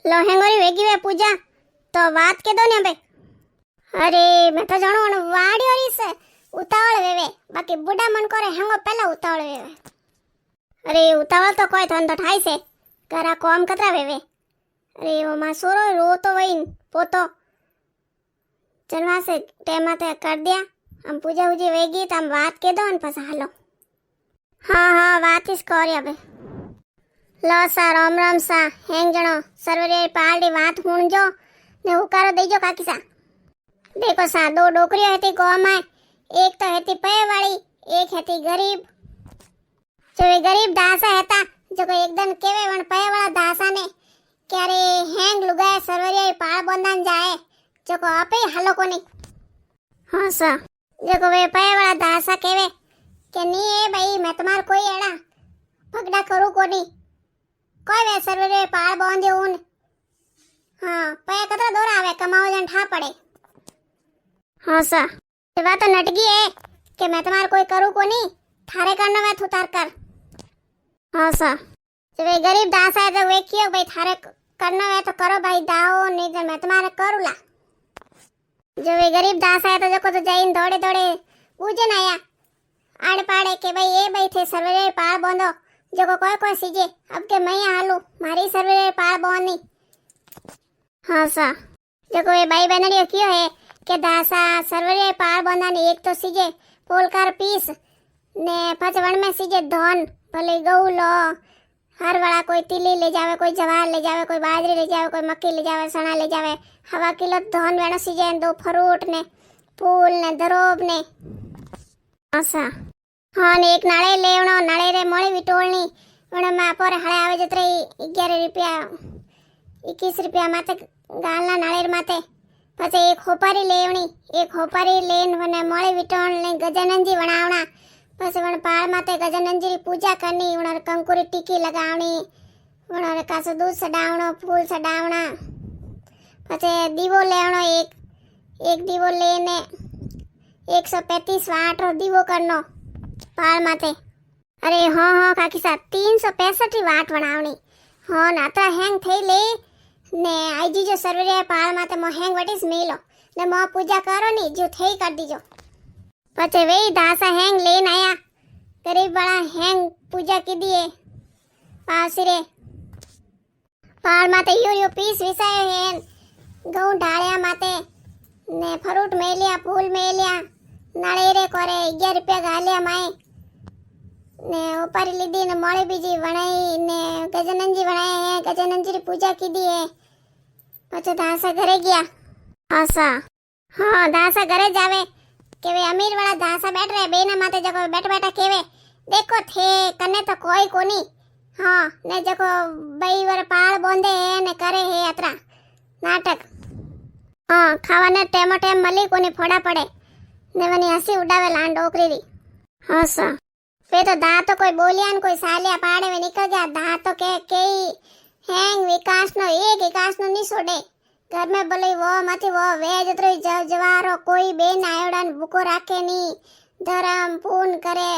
लो हेंगोरी वेगी वे पूजा तो बात के दो ने बे। अरे मैं तो जानो वाड़ी और इस उतावल वेवे बाकी बुढ़ा मन करे हेंगो पहला उतावल वेवे। अरे उतावल तो कोई थन तो ठाई से करा काम कतरा वेवे। अरे वो मां सोरो रो तो वही पोतो चलवा से टेमाते कर दिया। हम पूजा उजी वेगी तो हम बात के दो पस हालो। हाँ बात इस कोरिया बे। लो सा राम राम सा हेंग जणो सर्वरे पालडी बात हुणजो ने हुकारो देजो काकी सा। देखो सा दो डोकरियो हेती गांव में, एक तो हेती पय वाली एक हेती गरीब। जो वे गरीब दासा हेता जो को एकदम केवे वण पय वाला दासा ने क्यारे हेंग लुगाए सर्वरे पाल बोंदान जाए जो को आपे हालो कोनी। हाँ सा जो को वे पय वाला दासा केवे के नी ए भाई मैं तुम्हार कोई एड़ा पगड़ा करू कोनी कोई वे सर्वरे पाल बोंदे उन। हाँ पय कतरा दूर आवे कमाओ जन ठा पड़े। हाँ सा ये तो नटगी है कि मैं तुम्हार कोई करू कोनी थारे करना मैं थू तार कर। हाँ सा जो वे गरीब दास है तो वे कियो भाई थारे करना है तो करो भाई दाओ नहीं तो मैं तुम्हारे करूला। जो वे गरीब दास है तो जो को तो जैन दौड़े दौड़े पूजन आया आड़ पाड़े के भाई ये भाई थे सर्वरे पाल बोंदो जो को कोई सीजे अब के मैं हालू मारी सर्वरे पाल बोंदी। हाँ सा जो को ये भाई बहनड़ियो कियो है के दासा सर्वरे पाल बोंदानी एक तो सीजे पोलकार पीस ने पचवण में सीजे धन भले गऊ लो हर वाला कोई तिली ले जावे कोई जवार ले जावे कोई बाजरी ले जावे कोई मक्की ले जावे सणा ले जावे हवा किलो धन वेणो सीजे दो फ्रूट ने फूल ने दरोब ने। अच्छा हाँ ने एक नाळे लेवणो नाळे रे मोळी विटोळनी वण में पर हळे आवे जतरे 11 रुपया 21 रुपया माते गालना नाळेर माते पछे एक खोपारी लेवणी एक खोपारी लेन वने मोळी विटोळने गजानंदजी वणावणा पछे वण पाळ माते गजानंदजी री पूजा करनी वण कंकुरी टीकी लगावणी वण कासो दूध सडावणो फूल सडावणा पछे दीवो लेवणो एक दीवो लेने 135 वाट रो दीवो करनो पाळ माते। अरे हाँ काकी सा 365 वाट वणावणी हाँ नाता हेंग थई ले ने आईजी जो सर्वरे पाळ माते मो हेंग वटीस मेलो ने मो पूजा करो नी जो थई कर दीजो। पछे वे दासा हेंग लेन आया गरीब वाला हेंग पूजा की दिए पावसिरे पाळ माते यो पीस विसायो हेन गऊ ढाळ्या माते ने फ्रूट मेलिया फूल मेलिया नाळेरे कोरे 11 रुपया गालिया माए ने ऊपर लीधी ने मोळे बीजी वणाई ने गजानंदजी वणाए है गजानंदजी री पूजा की दी है। पछे दासा घरे गया। आसा हाँ दासा घरे जावे के वे अमीर वाला दासा बैठ रहे बेना माते जको बैठ बैठा केवे देखो थे कने तो कोई कोनी। हाँ ने जको बई वर पाळ बोंदे है ने करे है अतरा नाटक। हाँ खावाने टेमो टेम मली कोनी फोड़ा पड़े ने वनी हंसी उड़ावे लान डोकरी री। हाँ सा वे तो दा तो कोई बोलिया न कोई सालिया पाड़े में निकल गया दा तो के हेंग विकास नो एक विकास नो नहीं छोड़े घर में बोले वो मती वो वे जतरो जवारो कोई बेन आयोड़न भूको राखे नी धर्म पूर्ण करे।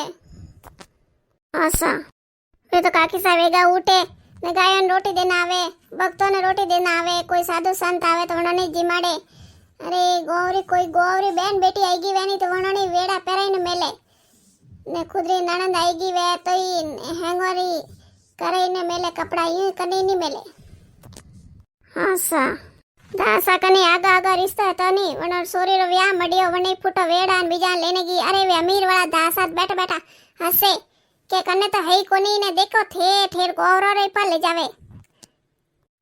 आसा वे तो काकी सा वेगा उठे ने गायों ने रोटी देना आवे भक्तों ने रोटी देना आवे कोई साधु संत आवे तो उन्होंने जिमाड़े। अरे गोवरी कोई गोवरी बहन बेटी आएगी वेनी तो उन्होंने वेड़ा पेराई ने मेले ने खुदरी ननंद आएगी वे तो ही हेंगोरी करे ने मेले कपड़ा यूं कने नहीं मेले। हाँ सा दासा कने आगा आगा रिश्ता तो नहीं वनो सोरी रो व्याह मडियो वने फुटो वेड़ा न बीजा लेने की। अरे वे अमीर वाला दासा बैठा बैठा हंसे के कने तो है कोनी ने देखो थे ठेर गोवरो रे पर ले जावे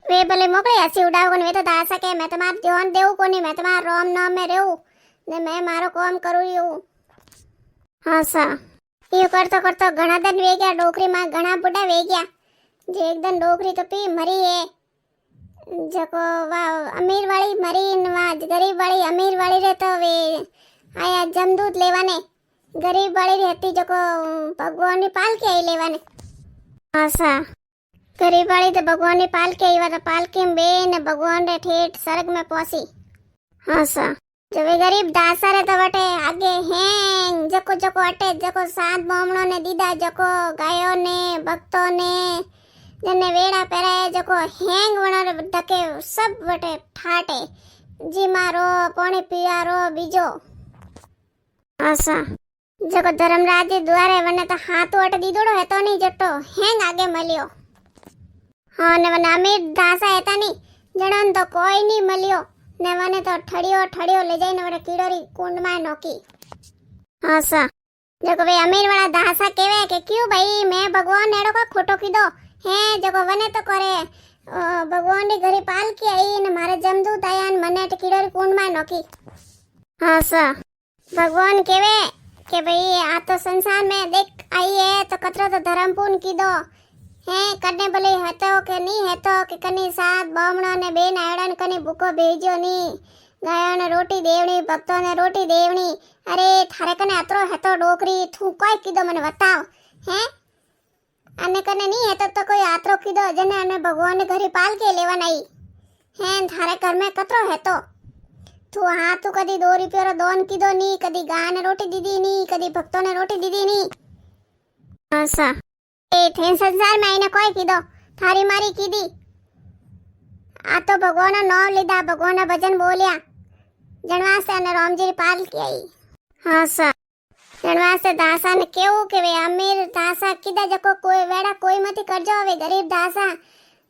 वे भले मोकले हंसी उड़ाव कोनी वे तो दासा के मैं तुम्हार ध्यान देऊ कोनी मैं तुम्हार रोम नाम में रहूं ने मैं मारो काम करू यू। हाँ सा यो करतो करतो घणा दिन वे गया डोकरी में घणा बुढ़ा वे गया जे एक दिन डोकरी तो पी मरी है जको वा अमीर वाली मरी न वा गरीब वाली अमीर वाली रे तो वे आया जमदूत लेवाने गरीब वाली रहती जको भगवान ने पाल के आई लेवाने। आसा गरीब वाली तो भगवान ने पाल के आई वा तो पाल के बे ने भगवान रे ठेठ स्वर्ग में पहुंची। आसा जो वे गरीब दासा रे तो वटे आगे हेंग जको जको अटे जको सात बामणों ने दीदा जको गायों ने भक्तों ने जने वेड़ा पेराए जको हैंग वणर धके सब वटे ठाटे जी मारो पानी पियारो बीजो आसा जको धर्मराज जी द्वारे वने तो हाथ वट दीदोड़ो है तो नहीं जट्टो हैंग आगे मलियो हाँ ने वने अमीर दासा हेता नहीं जणन तो कोई नहीं मलियो ने वने तो ठड़ियो ले जाई ने वने कीड़ोरी कुंड में नोकी आसा जको वे अमीर वाला दासा केवे के क्यों भाई मैं भगवान एड़ो का खोटो कीधो है जको वने तो करे भगवान री घरी पाल के आई ने मारे जमदूत आया ने मने कीड़ोरी कुंड में नोकी आसा भगवान केवे के भाई आ तो संसार में देख आई है तो कतरो तो धर्म पूर्ण कीधो है कने भले हतो के नहीं हतो के कनी सात बामणो ने बेन आयड़ा ने कनी भूको भेजो नी गायों ने रोटी देवनी भक्तों ने रोटी देवनी अरे थारे कने अतरो हतो डोकरी तू कोई कीधो मने बताव हैं अने कने नहीं हतो तो कोई आतरो कीधो जने अने भगवान ने घरे पाल के लेवा नहीं हैं थारे घर में कतरो हतो तू हाँ तू कदी 2 रुपया रो दोन कीधो नी कदी गाय ने रोटी दीदी नी कदी भक्तों ने रोटी दीदी नी आसा ए थे संसार में आईने कोई कीधो थारी मारी कीधी आ तो भगवान नो नाम लीधा भगवान ना भजन बोलिया जनवासे अने रामजी री पाल की आई हाँ सा जनवासे दासा ने केवू के वे अमीर दासा कीधा जको कोई वेड़ा कोई मती करजो वे गरीब दासा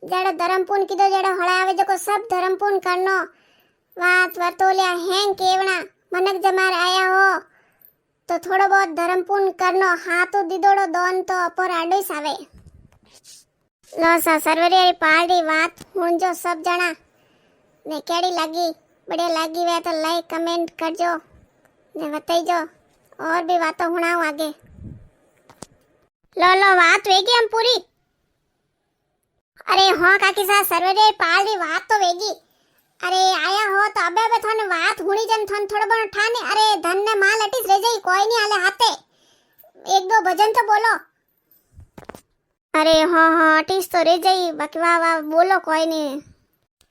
जेड़ो धर्म पूर्ण कीधो जेड़ो हळावे जको सब धर्म पूर्ण करनो वात वर्तोलिया हैंग केवना मनक जमार आया हो तो थोड़ो बहुत धर्म पूर्ण करनो हाथ दीदोड़ो दोन तो अपोर आडोस आवे लोसा सर्वरी पाड़ी बात हुन जो सब जना ने केड़ी लगी बढ़िया लगी वे तो लाइक कमेंट करजो ने बताइजो और भी बातों हुणाओ आगे लो बात वेगी हम पूरी अरे हाँ काकी सा सर्वरी पाड़ी बात तो वेगी अरे आया हो तो अबे अबे थाने बात हुणी जन थन थोड़ा बड़ा ठाने अरे धन ने माल अटीस रह जाई कोई नहीं आले हाथे 1-2 भजन तो बोलो अरे हाँ अटीस तो रह जाई बाकी वाह बोलो कोई नहीं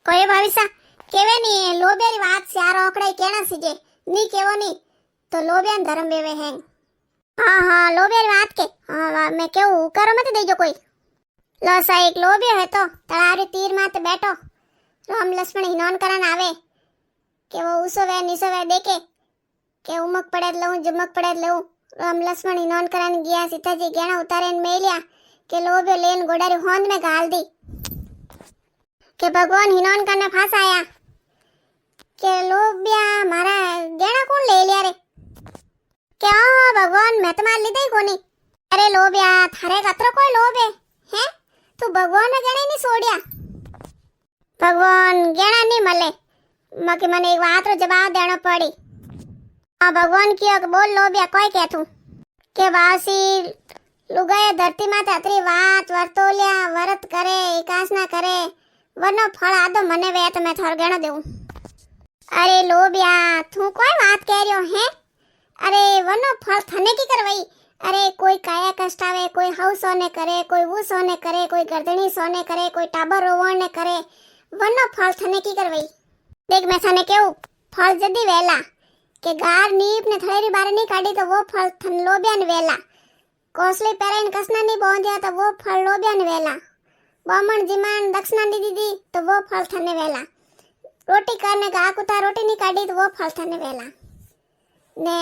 कोई भाविसा केवे नहीं लोबियारी बात स्यार ओकड़ाई केना सीजे नी केवो नहीं तो लोबियान धर्म बेवे हैं हाँ लोबियारी बात के हाँ मैं केवू करो मत देजो कोई लो सा एक लोबियो है तो तड़ारी तीर माते बैठो राम लक्ष्मण हिनोन करन आवे के वो उसो वे निसो वे देखे के उमक पड़े लऊं जुमक पड़े लऊं राम लक्ष्मण हिनोन करन गया सीताजी गेणा उतारे मेल लिया के लोबियो लेन गोडारी होंद में गाल दी के भगवान हिनोन करने फांस आया के लोबिया मारा गेणा कौन ले लिया रे क्या भगवान मैं तो मार लीधा ही कोनी अरे लोबिया थारे कतरो कोई लोभ है तू भगवान ने गेणे नहीं छोड़िया भगवान गेणा नहीं मले बाकी मने एक बात रो जवाब देना पड़ी हाँ भगवान कियो के बोल लो बिया कोई कह तू के वासी लुगाए धरती माते अतरी बात वर्तोलिया व्रत करे एकासना करे वरनो फल आदो मने वे तो मैं थार गेणो देऊं अरे लो बिया तू कोई बात कह रियो है अरे वरनो फल थने की करवाई अरे कोई काया कष्ट आवे कोई हाउ सोने करे कोई वो सोने करे कोई गर्दनी सोने करे कोई टाबर रोवण ने करे वनो फल थने की करवाई देख मैं थाने केऊ फल जदी वेला के गार नीप ने थळेरी बारे नहीं काढी तो वो फल थन लोबिया ने वेला कोसली पेरेन कसना नहीं बोंदिया तो वो फल लोबिया ने वेला बामण जिमान दक्षिणा दी दीदी तो वो फल थने वेला रोटी करने का कुता रोटी नहीं काढी तो वो फल थने वेला ने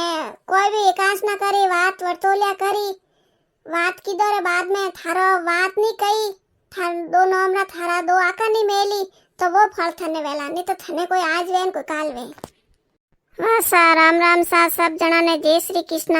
कोई भी एकांश ना करी बात वर्तोलिया करी बात की दो रे बाद में थारो बात नहीं कही थार 2 नोमरा थारा 2 आका नहीं मेली तो वो फल थने वेला नहीं तो थने कोई आज वेन कोई काल वे वाह सा राम सा सब जना ने जय श्री कृष्ण।